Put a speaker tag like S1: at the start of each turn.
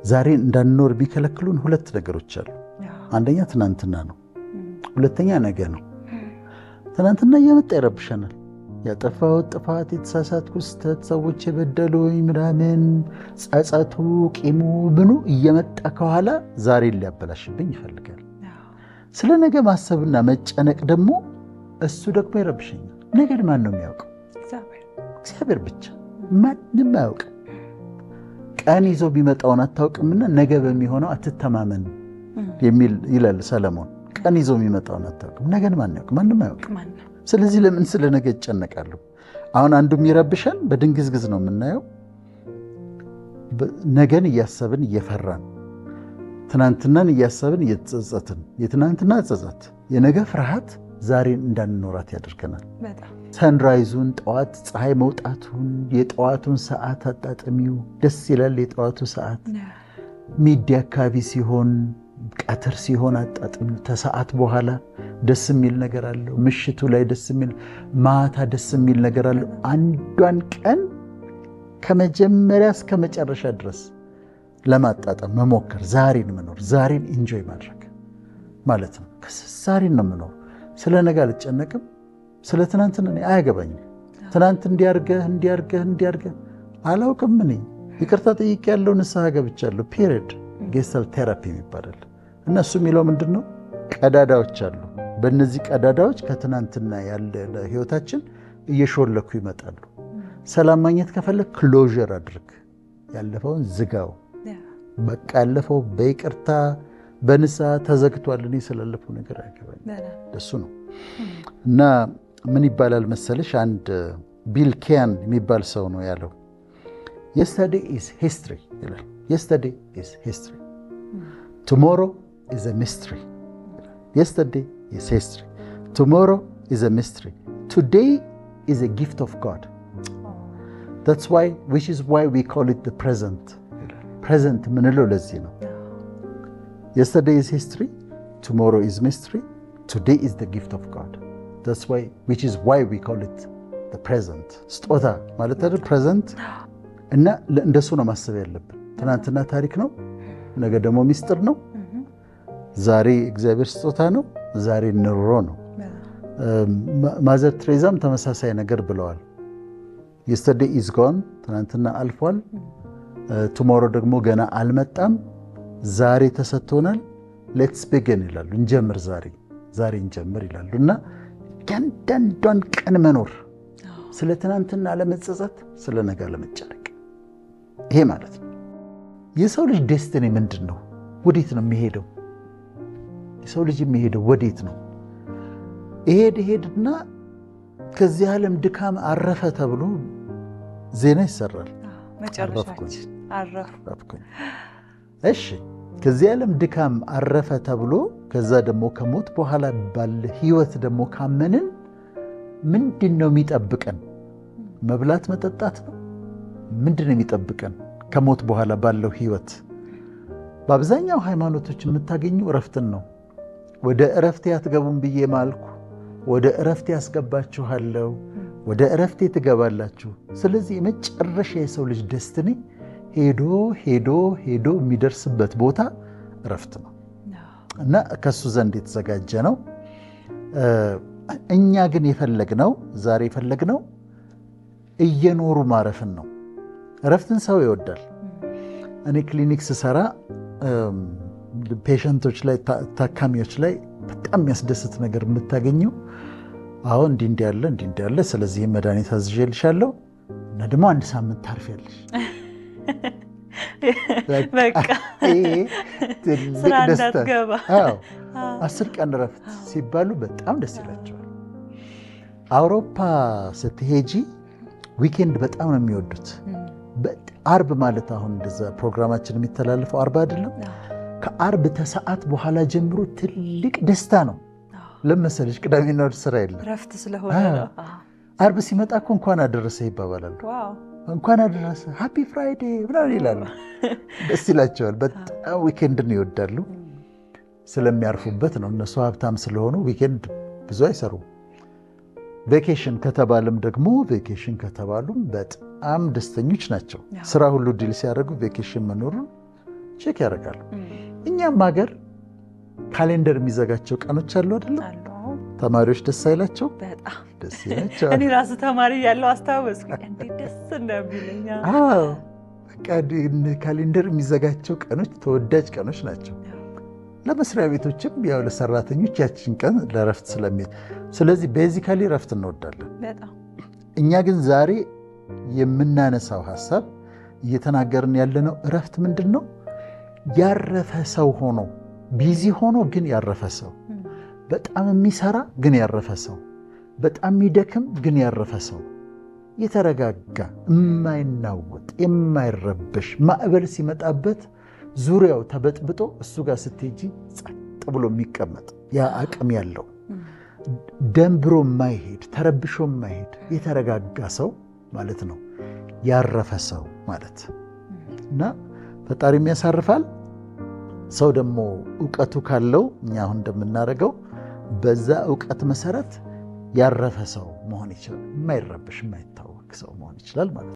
S1: ዛሬ እንዳንኖር ቢከለክሉን ሁለት ነገሮች አሉ። አንደኛ ትናንትና ነው፣ ሁለተኛ ነገ ነው። ትናንትና እየመጣ ይረብሸናል። ያጠፋው ጥፋት፣ የተሳሳትኩ ስህተት፣ ሰዎች የበደሉኝ ምናምን ጸጸቱ፣ ቂሙ ብኑ እየመጣ ከኋላ ዛሬን ሊያበላሽብኝ ይፈልጋል። ስለ ነገ ማሰብና መጨነቅ ደግሞ እሱ ደግሞ ይረብሸኛል። ነገን ማን ነው የሚያውቀው? እግዚአብሔር ብቻ፣ ማንም አያውቅም። ቀን ይዞ ቢመጣውን አታውቅምና ነገ በሚሆነው አትተማመን የሚል ይላል ሰለሞን። ቀን ይዞ የሚመጣውን አታውቅም። ነገን ማን ያውቅ? ማንም አያውቅም። ስለዚህ ለምን ስለ ነገ ይጨነቃለሁ? አሁን አንዱ የሚረብሸን በድንግዝግዝ ነው የምናየው። ነገን እያሰብን እየፈራን፣ ትናንትናን እያሰብን እየተጸጸትን፣ የትናንትና ጸጸት፣ የነገ ፍርሃት ዛሬን እንዳንኖራት ያደርገናል። ሰንራይዙን፣ ጠዋት ፀሐይ መውጣቱን፣ የጠዋቱን ሰዓት አጣጥሚው ደስ ይላል። የጠዋቱ ሰዓት ሚዲያ አካባቢ ሲሆን፣ ቀትር ሲሆን አጣጥሚው። ተሰዓት በኋላ ደስ የሚል ነገር አለው። ምሽቱ ላይ ደስ የሚል፣ ማታ ደስ የሚል ነገር አለው። አንዷን ቀን ከመጀመሪያ እስከ መጨረሻ ድረስ ለማጣጣም መሞከር፣ ዛሬን መኖር፣ ዛሬን ኢንጆይ ማድረግ ማለት ነው። ዛሬን ነው የምኖር። ስለ ነገ አልጨነቅም። ስለ ትናንትና እኔ አያገባኝም። ትናንት እንዲያርገህ አላውቅም። እኔ ይቅርታ ጠይቄ ያለው ንስሐ ገብቻለሁ። ፔሪድ ጌስታል ቴራፒ ይባላል። እነሱ የሚለው ምንድን ነው? ቀዳዳዎች አሉ። በእነዚህ ቀዳዳዎች ከትናንትና ያለ ህይወታችን እየሾለኩ ይመጣሉ። ሰላም ማግኘት ከፈለግ ክሎዥር አድርግ። ያለፈውን ዝጋው። በቃ ያለፈው በይቅርታ በንስሐ ተዘግቷል። እኔ ስላለፈው ነገር አያገባኝም። ደሱ ነው። እና ምን ይባላል መሰለሽ፣ አንድ ቢል ኬያን የሚባል ሰው ነው ያለው፣ yesterday is history ይላል። yesterday is history, tomorrow is a mystery. yesterday is history, tomorrow is a mystery, today is a gift of God. That's why, which is why we call it the present. present ምንለው ለዚህ ነው። yesterday is history, tomorrow is mystery, today is the gift of God. That's why, which is why we call it the present. ስጦታ ማለት አይደል present። እና እንደሱ ነው ማሰብ ያለብን። ትናንትና ታሪክ ነው፣ ነገ ደግሞ ሚስጥር ነው። ዛሬ እግዚአብሔር ስጦታ ነው፣ ዛሬ ኑሮ ነው። ማዘር ትሬዛም ተመሳሳይ ነገር ብለዋል። yesterday is gone፣ ትናንትና አልፏል። tomorrow ደግሞ ገና አልመጣም። ዛሬ ተሰጥቶናል። let's begin ይላሉ። እንጀምር፣ ዛሬ እንጀምር ይላሉ። እና እያንዳንዷን ቀን መኖር፣ ስለ ትናንትና ለመጸጸት፣ ስለ ነገ ለመጨነቅ፣ ይሄ ማለት ነው። የሰው ልጅ ዴስቲኒ ምንድን ነው? ወዴት ነው የሚሄደው? የሰው ልጅ የሚሄደው ወዴት ነው? ይሄድና ከዚህ ዓለም ድካም አረፈ ተብሎ ዜና ይሰራል። አረፍኩኝ። እሺ፣ ከዚህ ዓለም ድካም አረፈ ተብሎ ከዛ ደግሞ ከሞት በኋላ ባለ ህይወት ደግሞ ካመንን ምንድን ነው የሚጠብቀን? መብላት መጠጣት ነው? ምንድን ነው የሚጠብቀን ከሞት በኋላ ባለው ህይወት? በአብዛኛው ሃይማኖቶች የምታገኙ እረፍትን ነው። ወደ እረፍቴ አትገቡም ብዬ ማልኩ፣ ወደ እረፍቴ ያስገባችኋለሁ፣ ወደ እረፍቴ ትገባላችሁ። ስለዚህ የመጨረሻ የሰው ልጅ ደስትኒ ሄዶ የሚደርስበት ቦታ እረፍት ነው እና ከሱ ዘንድ የተዘጋጀ ነው። እኛ ግን ዛሬ የፈለግነው እየኖሩ ማረፍን ነው። እረፍትን ሰው ይወዳል። እኔ ክሊኒክ ስሰራ ፔሸንቶች ላይ፣ ታካሚዎች ላይ በጣም የሚያስደስት ነገር የምታገኘው አሁን እንዲህ ያለ ስለዚህ መድኃኒት አዝዤልሻለሁ እና ደግሞ 1 ሳምንት ታርፊያለሽ።
S2: በቃ
S1: ትልቅ ደስታ። 10 ቀን እረፍት ሲባሉ በጣም ደስ ይላቸዋል። አውሮፓ ስትሄጂ ዊኬንድ በጣም ነው የሚወዱት። አርብ ማለት አሁን እንደዛ ፕሮግራማችን የሚተላለፈው አርብ አይደለም? ከአርብ ተሰዓት በኋላ ጀምሮ ትልቅ ደስታ ነው። ለመሰለሽ ቅዳሜና እሑድ ስራ የለም፣
S2: እረፍት ስለሆነ ነው።
S1: አርብ ሲመጣ እኮ እንኳን አደረሰ ይባባላሉ። እንኳን አደረሰ ሃፒ ፍራይዴ ብለው ይላሉ። ደስ ይላቸዋል። በጣም ዊኬንድን ይወዳሉ። ስለሚያርፉበት ነው። እነሱ ሀብታም ስለሆኑ ዊኬንድ ብዙ አይሰሩም። ቬኬሽን ከተባለም ደግሞ ቬኬሽን ከተባሉም በጣም ደስተኞች ናቸው። ስራ ሁሉ ዲል ሲያደርጉ ቬኬሽን መኖሩን ቼክ ያደርጋሉ። እኛም ሀገር ካሌንደር የሚዘጋቸው ቀኖች አሉ አይደለም? ተማሪዎች ደስ አይላቸው?
S2: በጣም
S1: ደስ ይላቸው።
S2: እኔ ራሱ ተማሪ ያለው አስታወስኩኝ እንዴት ደስ እንደሚለኝ።
S1: አዎ በቃ ካሌንደር የሚዘጋቸው ቀኖች ተወዳጅ ቀኖች ናቸው። ለመስሪያ ቤቶችም ያው ለሰራተኞች ያችን ቀን ለረፍት ስለሚል፣ ስለዚህ ቤዚካሊ ረፍት እንወዳለን
S2: በጣም።
S1: እኛ ግን ዛሬ የምናነሳው ሐሳብ እየተናገርን ያለነው እረፍት ምንድን ነው? ያረፈ ሰው ሆኖ ቢዚ ሆኖ ግን ያረፈ ሰው፣ በጣም የሚሰራ ግን ያረፈ ሰው፣ በጣም የሚደክም ግን ያረፈ ሰው፣ የተረጋጋ የማይናወጥ የማይረበሽ ማዕበል ሲመጣበት ዙሪያው ተበጥብጦ እሱ ጋር ስትሄጂ ጸጥ ብሎ የሚቀመጥ ያ አቅም ያለው ደንብሮ የማይሄድ ተረብሾ የማይሄድ የተረጋጋ ሰው ማለት ነው ያረፈ ሰው ማለት እና ፈጣሪም ያሳርፋል። ሰው ደግሞ ዕውቀቱ ካለው እኛ አሁን እንደምናደርገው በዛ ዕውቀት መሰረት ያረፈ ሰው መሆን ይችላል። የማይረብሽ የማይታወቅ ሰው መሆን ይችላል ማለት ነው።